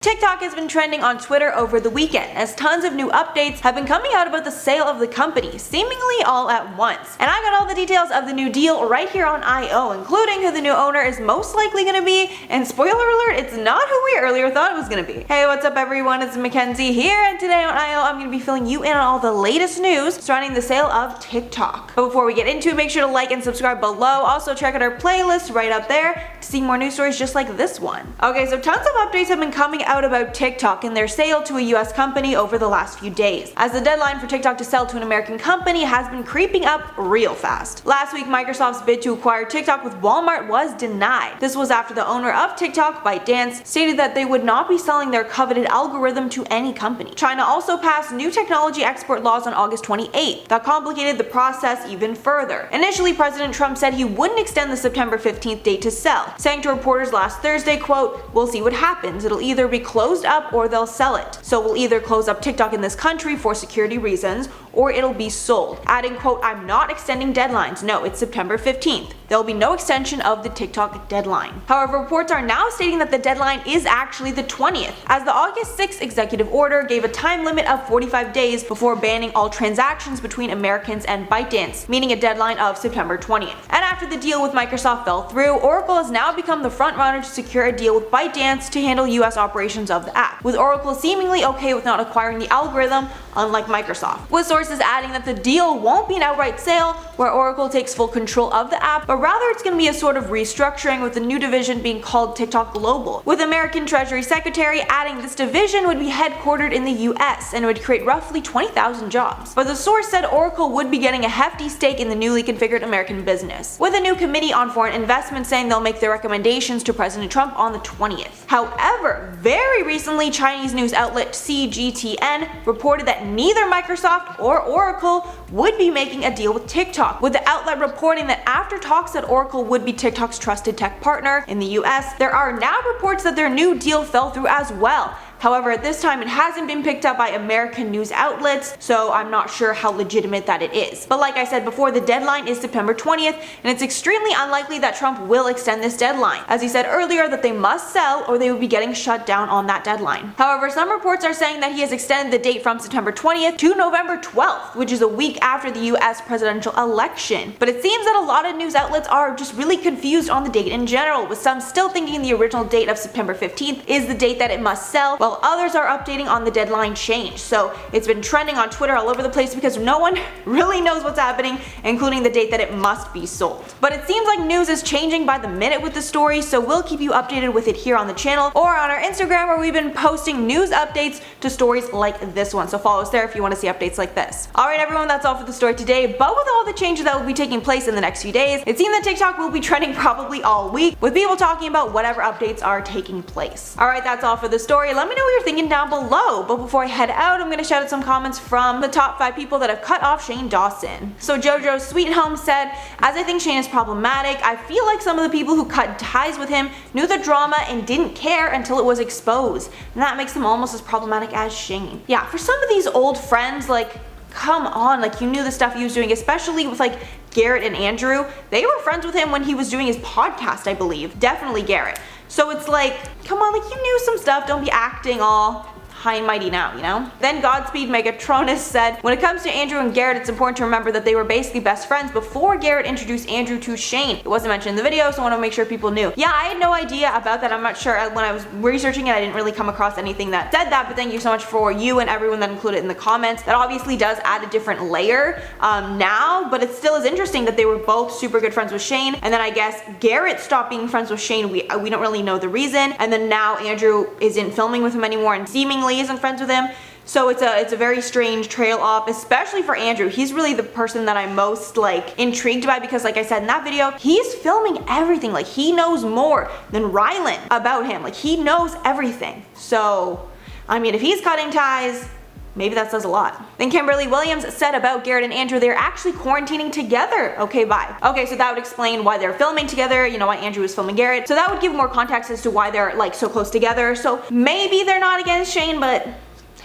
TikTok has been trending on Twitter over the weekend, as tons of new updates have been coming out about the sale of the company, seemingly all at once. And I got all the details of the new deal right here on I.O., including who the new owner is most likely going to be, and spoiler alert, it's not who we earlier thought it was going to be. Hey, what's up everyone, it's Mackenzie here, and today on I.O. I'm going to be filling you in on all the latest news surrounding the sale of TikTok. But before we get into it, make sure to like and subscribe below. Also check out our playlist right up there to see more news stories just like this one. Okay, so tons of updates have been coming out about TikTok and their sale to a US company over the last few days, as the deadline for TikTok to sell to an American company has been creeping up real fast. Last week, Microsoft's bid to acquire TikTok with Walmart was denied. This was after the owner of TikTok, ByteDance, stated that they would not be selling their coveted algorithm to any company. China also passed new technology export laws on August 28th that complicated the process even further. Initially, President Trump said he wouldn't extend the September 15th date to sell, saying to reporters last Thursday, quote, "We'll see what happens. It'll either be closed up or they'll sell it. So we'll either close up TikTok in this country for security reasons, or it'll be sold," adding, quote, "I'm not extending deadlines. No, it's September 15th. There'll be no extension of the TikTok deadline." However, reports are now stating that the deadline is actually the 20th, as the August 6th executive order gave a time limit of 45 days before banning all transactions between Americans and ByteDance, meaning a deadline of September 20th. And after the deal with Microsoft fell through, Oracle has now become the frontrunner to secure a deal with ByteDance to handle US operations of the app, with Oracle seemingly okay with not acquiring the algorithm, unlike Microsoft, with sources adding that the deal won't be an outright sale where Oracle takes full control of the app, but rather it's going to be a sort of restructuring, with the new division being called TikTok Global, with American Treasury Secretary adding this division would be headquartered in the US and would create roughly 20,000 jobs. But the source said Oracle would be getting a hefty stake in the newly configured American business, with a new committee on foreign investment saying they'll make their recommendations to President Trump on the 20th. However, very recently, Chinese news outlet CGTN reported that neither Microsoft or Oracle would be making a deal with TikTok, with the outlet reporting that after talks that Oracle would be TikTok's trusted tech partner in the US, there are now reports that their new deal fell through as well. However, at this time it hasn't been picked up by American news outlets, so I'm not sure how legitimate that it is. But like I said before, the deadline is September 20th, and it's extremely unlikely that Trump will extend this deadline, as he said earlier that they must sell or they would be getting shut down on that deadline. However, some reports are saying that he has extended the date from September 20th to November 12th, which is a week after the US presidential election. But it seems that a lot of news outlets are just really confused on the date in general, with some still thinking the original date of September 15th is the date that it must sell, while others are updating on the deadline change. So it's been trending on Twitter all over the place because no one really knows what's happening, including the date that it must be sold. But it seems like news is changing by the minute with the story, so we'll keep you updated with it here on the channel or on our Instagram, where we've been posting news updates to stories like this one. So follow us there if you want to see updates like this. Alright everyone, that's all for the story today, but with all the changes that will be taking place in the next few days, it seems that TikTok will be trending probably all week, with people talking about whatever updates are taking place. Alright, that's all for the story. Let me know what you're thinking down below, but before I head out, I'm going to shout out some comments from the top 5 people that have cut off Shane Dawson. So Jojo Sweet Home said, "As I think Shane is problematic, I feel like some of the people who cut ties with him knew the drama and didn't care until it was exposed, and that makes them almost as problematic as Shane." Yeah, for some of these old friends, like, come on, like, you knew the stuff he was doing, especially with like Garrett and Andrew. They were friends with him when he was doing his podcast, I believe. Definitely Garrett. So it's like, come on, like, you knew some stuff, don't be acting all high and mighty now, you know? Then Godspeed Megatronus said, "When it comes to Andrew and Garrett, it's important to remember that they were basically best friends before Garrett introduced Andrew to Shane. It wasn't mentioned in the video, so I want to make sure people knew." Yeah, I had no idea about that. I'm not sure. When I was researching it, I didn't really come across anything that said that, but thank you so much for you and everyone that included in the comments. That obviously does add a different layer now, but it still is interesting that they were both super good friends with Shane, and then I guess Garrett stopped being friends with Shane. We don't really know the reason, and then now Andrew isn't filming with him anymore and seemingly isn't friends with him. So it's a very strange trail off, especially for Andrew. He's really the person that I'm most like intrigued by, because like I said in that video, he's filming everything. Like, he knows more than Rylan about him. Like, he knows everything. So I mean, if he's cutting ties, maybe that says a lot. Then Kimberly Williams said about Garrett and Andrew, they're actually quarantining together. Okay, bye. Okay, so that would explain why they're filming together, you know, why Andrew was filming Garrett. So that would give more context as to why they're like so close together. So maybe they're not against Shane, but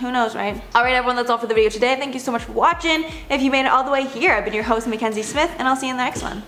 who knows, right? Alright everyone, that's all for the video today. Thank you so much for watching. If you made it all the way here, I've been your host, Mackenzie Smith, and I'll see you in the next one.